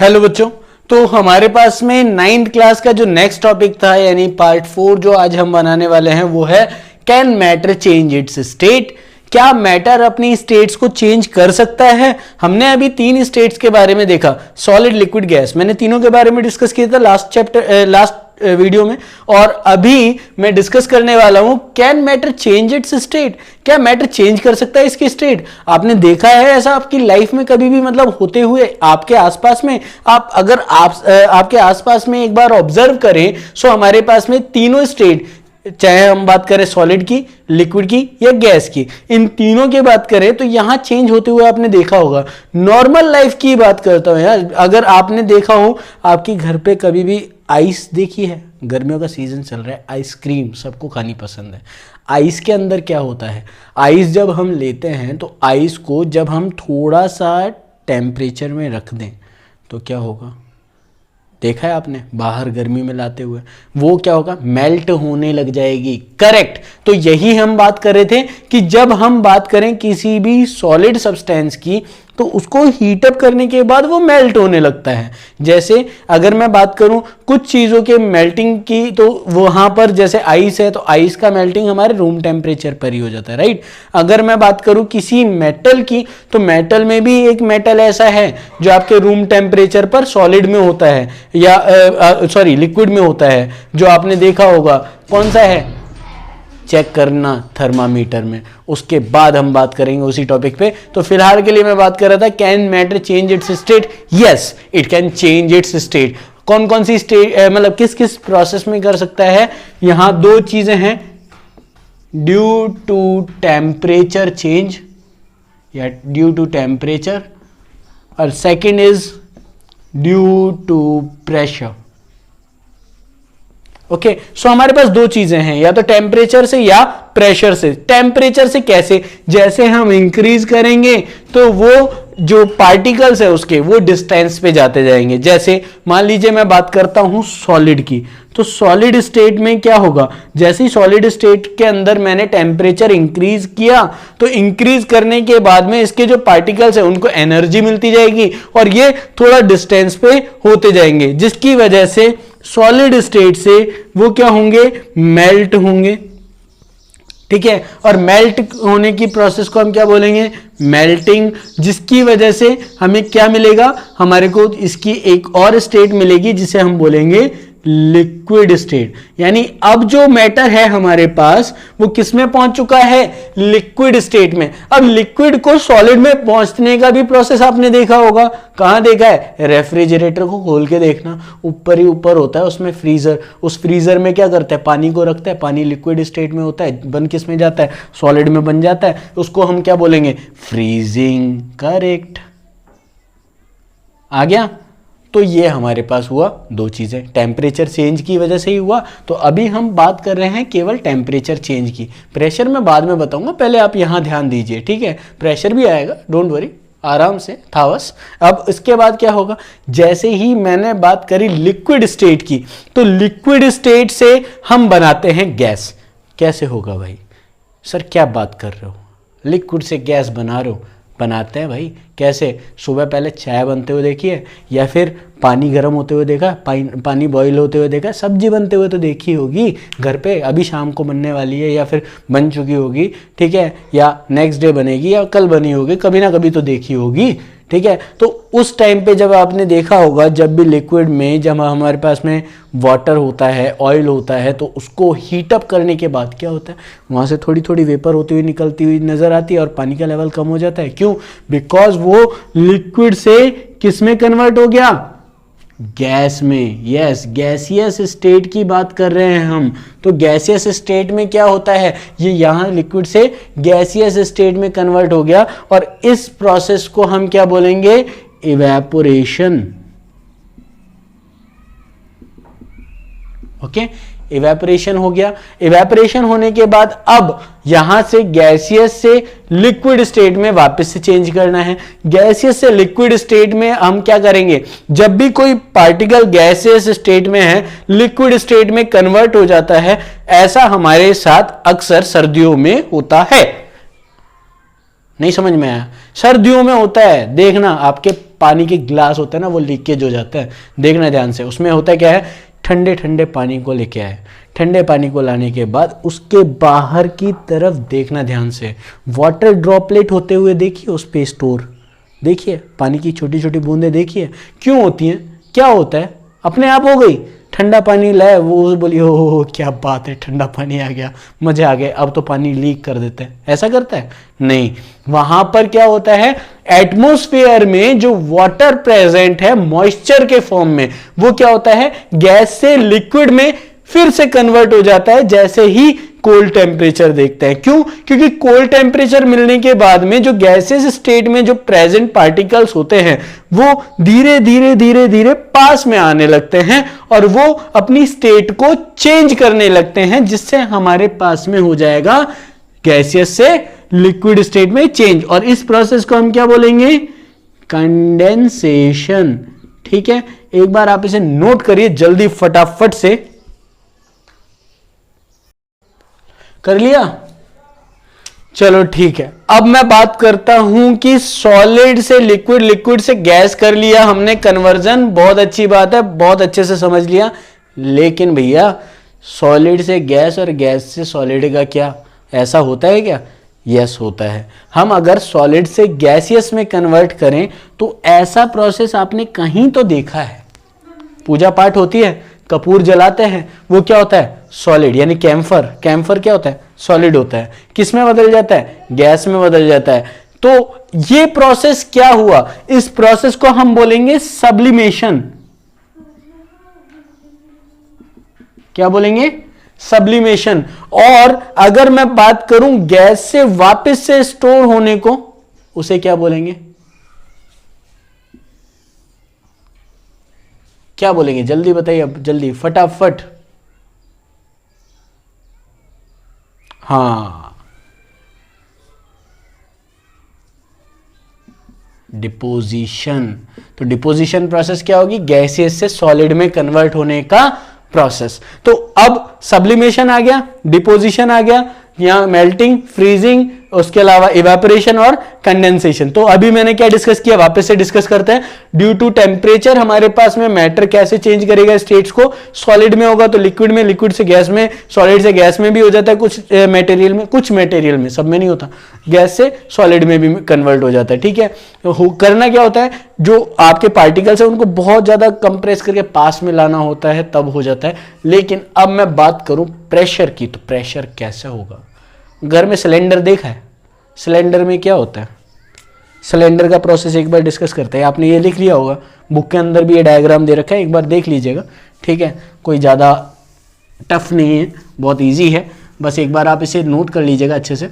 Hello बच्चों, तो हमारे पास में 9th क्लास का जो नेक्स्ट टॉपिक था यानी पार्ट 4 जो आज हम बनाने वाले हैं वो है can matter change it's state. क्या मैटर अपनी स्टेट्स को चेंज कर सकता है? हमने अभी 3 स्टेट्स के बारे में देखा, सॉलिड, लिक्विड, गैस। मैंने तीनों के बारे में डिस्कस किया था लास्ट वीडियो में, और अभी मैं डिस्कस करने वाला हूं can matter change it's state. क्या मैटर चेंज कर सकता है इसकी स्टेट? आपने देखा है ऐसा आपकी लाइफ में कभी भी, मतलब होते हुए आपके आसपास में? अगर आपके आसपास में एक बार ऑब्जर्व करें सो हमारे पास में तीनों स्टेट, चाहे हम बात करें सॉलिड की, लिक्विड की या गैस की, इन तीनों की बात करें तो यहां चेंज होते हुए आपने देखा होगा। नॉर्मल लाइफ की बात करता हूं यार, अगर आपने देखा हो आपके घर पे कभी भी आइस देखी है, गर्मियों का सीजन चल रहा है, आइसक्रीम सबको खानी पसंद है। आइस के अंदर क्या होता है, आइस जब हम लेते हैं तो आइस को जब हम थोड़ा सा टेम्परेचर में रख दें तो क्या होगा? देखा है आपने बाहर गर्मी में लाते हुए, वो क्या होगा? मेल्ट होने लग जाएगी। करेक्ट। तो यही हम बात कर रहे थे कि जब हम बात करें किसी भी सॉलिड सब्सटेंस की तो उसको हीट अप करने के बाद वो मेल्ट होने लगता है। जैसे अगर मैं बात करूं कुछ चीज़ों के मेल्टिंग की, तो वहां पर जैसे आइस है तो आइस का मेल्टिंग हमारे रूम टेम्परेचर पर ही हो जाता है, राइट। अगर मैं बात करूं किसी मेटल की तो मेटल में भी एक मेटल ऐसा है जो आपके रूम टेम्परेचर पर सॉलिड में होता है या लिक्विड में होता है, जो आपने देखा होगा। कौन सा है? चेक करना थर्मामीटर में, उसके बाद हम बात करेंगे उसी टॉपिक पे। तो फिलहाल के लिए मैं बात कर रहा था can matter change it's state. Yes, it can change it's state. कौन कौन सी स्टेट, मतलब किस किस प्रोसेस में कर सकता है? यहां 2 चीजें हैं, ड्यू टू टेम्परेचर चेंज या ड्यू टू टेम्परेचर, और second is due to pressure. Okay, so हमारे पास 2 चीजें हैं, या तो टेम्परेचर से या प्रेशर से। टेम्परेचर से कैसे? जैसे हम इंक्रीज करेंगे तो वो जो पार्टिकल्स है उसके वो डिस्टेंस पे जाते जाएंगे। जैसे मान लीजिए मैं बात करता हूं सॉलिड की, तो सॉलिड स्टेट में क्या होगा? जैसे ही सॉलिड स्टेट के अंदर मैंने टेम्परेचर इंक्रीज किया तो इंक्रीज करने के बाद में इसके जो पार्टिकल्स है उनको एनर्जी मिलती जाएगी और ये थोड़ा डिस्टेंस पे होते जाएंगे, जिसकी वजह से सॉलिड स्टेट से वो क्या होंगे? मेल्ट होंगे। ठीक है, और मेल्ट होने की प्रोसेस को हम क्या बोलेंगे? मेल्टिंग। जिसकी वजह से हमें क्या मिलेगा? हमारे को इसकी एक और स्टेट मिलेगी जिसे हम बोलेंगे लिक्विड स्टेट। यानी अब जो मैटर है हमारे पास वो किस में पहुंच चुका है? लिक्विड स्टेट में। अब लिक्विड को सॉलिड में पहुंचने का भी प्रोसेस आपने देखा होगा। कहां देखा है? रेफ्रिजरेटर को खोल के देखना, ऊपर ही ऊपर होता है उसमें फ्रीजर। उस फ्रीजर में क्या करता है? पानी को रखता है, पानी लिक्विड स्टेट में होता है, बन किस में जाता है? सॉलिड में बन जाता है। उसको हम क्या बोलेंगे? फ्रीजिंग। करेक्ट, आ गया। तो ये हमारे पास हुआ 2 चीजें, टेम्परेचर चेंज की वजह से ही हुआ। तो अभी हम बात कर रहे हैं केवल टेम्परेचर चेंज की। प्रेशर मैं बाद में बताऊंगा, पहले आप यहां ध्यान दीजिए, ठीक है। प्रेशर भी आएगा, डोंट वरी, आराम से, थावस। अब इसके बाद क्या होगा? जैसे ही मैंने बात करी लिक्विड स्टेट की, तो लिक्विड स्टेट से हम बनाते हैं गैस। कैसे होगा भाई? सर क्या बात कर रहे हो, लिक्विड से गैस बना रहे हो? बनाते हैं भाई। कैसे? सुबह पहले चाय बनते हुए देखी है, या फिर पानी गर्म होते हुए देखा, पानी बॉईल होते हुए देखा, सब्जी बनते हुए तो देखी होगी घर पे, अभी शाम को बनने वाली है या फिर बन चुकी होगी, ठीक है, या नेक्स्ट डे बनेगी या कल बनी होगी, कभी ना कभी तो देखी होगी, ठीक है। तो उस टाइम पे जब आपने देखा होगा, जब भी लिक्विड में जब हमारे पास में वाटर होता है, ऑयल होता है, तो उसको हीट अप करने के बाद क्या होता है? वहाँ से थोड़ी थोड़ी वेपर होती हुई निकलती हुई नजर आती है और पानी का लेवल कम हो जाता है। क्यों? बिकॉज वो लिक्विड से किस में कन्वर्ट हो गया? गैस में। यस, गैसियस स्टेट की बात कर रहे हैं हम। तो गैसियस स्टेट में क्या होता है? ये यहां लिक्विड से गैसियस स्टेट में कन्वर्ट हो गया, और इस प्रोसेस को हम क्या बोलेंगे? इवेपोरेशन। ओके, इवेपोरेशन हो गया। इवेपोरेशन होने के बाद अब यहां से गैसियस से लिक्विड स्टेट में वापस से चेंज करना है। गैसियस से लिक्विड स्टेट में हम क्या करेंगे? जब भी कोई पार्टिकल गैसियस स्टेट में है, लिक्विड स्टेट में कन्वर्ट हो जाता है। ऐसा हमारे साथ अक्सर सर्दियों में होता है। नहीं समझ में आया? सर्दियों में होता है, देखना आपके पानी के ग्लास होते हैं ना वो लीकेज हो जाता है, देखना ध्यान से। उसमें होता है क्या है, ठंडे ठंडे पानी को लेके आए, ठंडे पानी को लाने के बाद उसके बाहर की तरफ देखना ध्यान से, वाटर ड्रॉपलेट होते हुए देखिए उस पे स्टोर, देखिए पानी की छोटी छोटी बूंदें देखिए क्यों होती हैं, क्या होता है, अपने आप हो गई। ठंडा पानी लाए, वो बोली हो क्या बात है, ठंडा पानी आ गया, मजे आ गए, अब तो पानी लीक कर देते हैं, ऐसा करता है नहीं। वहां पर क्या होता है, एटमॉस्फेयर में जो वाटर प्रेजेंट है मॉइस्चर के फॉर्म में, वो क्या होता है, गैस से लिक्विड में फिर से कन्वर्ट हो जाता है जैसे ही कोल्ड टेम्परेचर देखते हैं। क्यों? क्योंकि कोल्ड टेम्परेचर मिलने के बाद में जो गैसेस स्टेट में जो प्रेजेंट पार्टिकल्स होते हैं वो धीरे धीरे धीरे धीरे पास में आने लगते हैं और वो अपनी स्टेट को चेंज करने लगते हैं, जिससे हमारे पास में हो जाएगा गैसियस से लिक्विड स्टेट में चेंज। और इस प्रोसेस को हम क्या बोलेंगे, कंडेंसेशन। ठीक है, एक बार आप इसे नोट करिए जल्दी फटाफट से, कर लिया? चलो ठीक है। अब मैं बात करता हूं कि सॉलिड से लिक्विड, लिक्विड से गैस कर लिया हमने कन्वर्जन, बहुत अच्छी बात है, बहुत अच्छे से समझ लिया। लेकिन भैया सॉलिड से गैस और गैस से सॉलिड का क्या, ऐसा होता है क्या? यस होता है। हम अगर सॉलिड से गैसियस में कन्वर्ट करें तो ऐसा प्रोसेस आपने कहीं तो देखा है, पूजा पाठ होती है, कपूर जलाते हैं, वो क्या होता है, सॉलिड, यानी कैम्फर, कैम्फर क्या होता है, सॉलिड होता है। किस में बदल जाता है, गैस में बदल जाता है। तो ये प्रोसेस क्या हुआ, इस प्रोसेस को हम बोलेंगे सब्लिमेशन। क्या बोलेंगे, सब्लिमेशन। और अगर मैं बात करूं गैस से वापस से स्टोर होने को, उसे क्या बोलेंगे, क्या बोलेंगे, जल्दी बताइए, अब जल्दी फटाफट। हाँ, डिपोजिशन। तो डिपोजिशन प्रोसेस क्या होगी, गैसियस से सॉलिड में कन्वर्ट होने का प्रोसेस। तो अब सब्लिमेशन आ गया, डिपोजिशन आ गया, यहां मेल्टिंग, फ्रीजिंग, उसके अलावा इवेपोरेशन और कंडेंसेशन। तो अभी मैंने क्या डिस्कस किया, वापस से डिस्कस करते हैं। ड्यू टू टेम्परेचर हमारे पास में मैटर कैसे चेंज करेगा स्टेट्स को, सॉलिड में होगा तो लिक्विड में, लिक्विड से गैस में, सॉलिड से गैस में भी हो जाता है कुछ मटेरियल में, कुछ मटेरियल में, सब में नहीं होता, गैस से सॉलिड में भी कन्वर्ट हो जाता है। ठीक है, तो करना क्या होता है, जो आपके पार्टिकल्स है उनको बहुत ज्यादा कंप्रेस करके पास में लाना होता है, तब हो जाता है। लेकिन अब मैं बात करूं प्रेशर की, तो प्रेशर कैसे होगा। घर में सिलेंडर देखा है, सिलेंडर में क्या होता है, सिलेंडर का प्रोसेस एक बार डिस्कस करते हैं। आपने ये लिख लिया होगा, बुक के अंदर भी ये डायग्राम दे रखा है, एक बार देख लीजिएगा। ठीक है, कोई ज़्यादा टफ नहीं है, बहुत इजी है, बस एक बार आप इसे नोट कर लीजिएगा अच्छे से।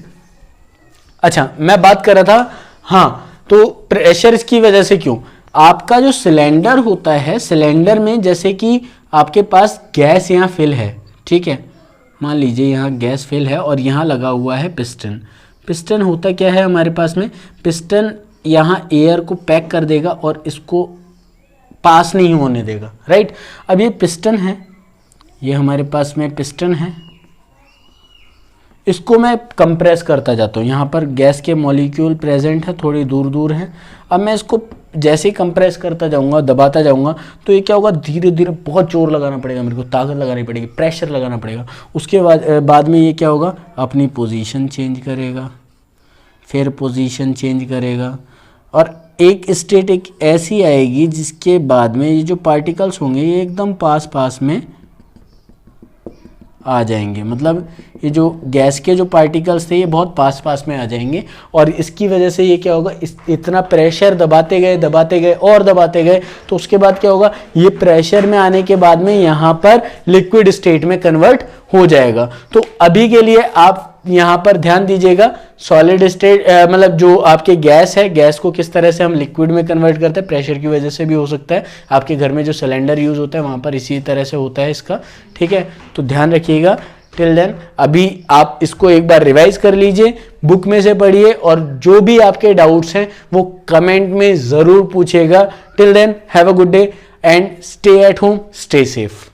अच्छा, मैं बात कर रहा था, हाँ, तो प्रेशर की वजह से क्यों, आपका जो सिलेंडर होता है, सिलेंडर में जैसे कि आपके पास गैस यहाँ फिल है, ठीक है, मान लीजिए यहाँ गैस फिल है और यहाँ लगा हुआ है पिस्टन। पिस्टन होता क्या है हमारे पास में, पिस्टन यहाँ एयर को पैक कर देगा और इसको पास नहीं होने देगा, राइट। अब ये पिस्टन है, ये हमारे पास में पिस्टन है, इसको मैं कंप्रेस करता जाता हूँ, यहाँ पर गैस के मॉलिक्यूल प्रेजेंट है, थोड़ी दूर दूर है। अब मैं इसको जैसे ही कंप्रेस करता जाऊँगा, दबाता जाऊँगा, तो ये क्या होगा, धीरे धीरे बहुत जोर लगाना पड़ेगा मेरे को, ताकत लगानी पड़ेगी, प्रेशर लगाना पड़ेगा। उसके बाद में ये क्या होगा, अपनी पोजीशन चेंज करेगा, फिर पोजीशन चेंज करेगा, और एक स्टेट एक ऐसी आएगी जिसके बाद में ये जो पार्टिकल्स होंगे ये एकदम पास पास में आ जाएंगे। मतलब ये जो गैस के जो पार्टिकल्स थे ये बहुत पास पास में आ जाएंगे, और इसकी वजह से ये क्या होगा, इतना प्रेशर दबाते गए और दबाते गए, तो उसके बाद क्या होगा, ये प्रेशर में आने के बाद में यहाँ पर लिक्विड स्टेट में कन्वर्ट हो जाएगा। तो अभी के लिए आप यहाँ पर ध्यान दीजिएगा, सॉलिड स्टेट मतलब जो आपके गैस है, गैस को किस तरह से हम लिक्विड में कन्वर्ट करते हैं, प्रेशर की वजह से भी हो सकता है। आपके घर में जो सिलेंडर यूज होता है वहाँ पर इसी तरह से होता है इसका, ठीक है, तो ध्यान रखिएगा। टिल देन अभी आप इसको एक बार रिवाइज कर लीजिए, बुक में से पढ़िए, और जो भी आपके डाउट्स हैं वो कमेंट में ज़रूर पूछिएगा। Till then have a good day and stay at home, stay safe.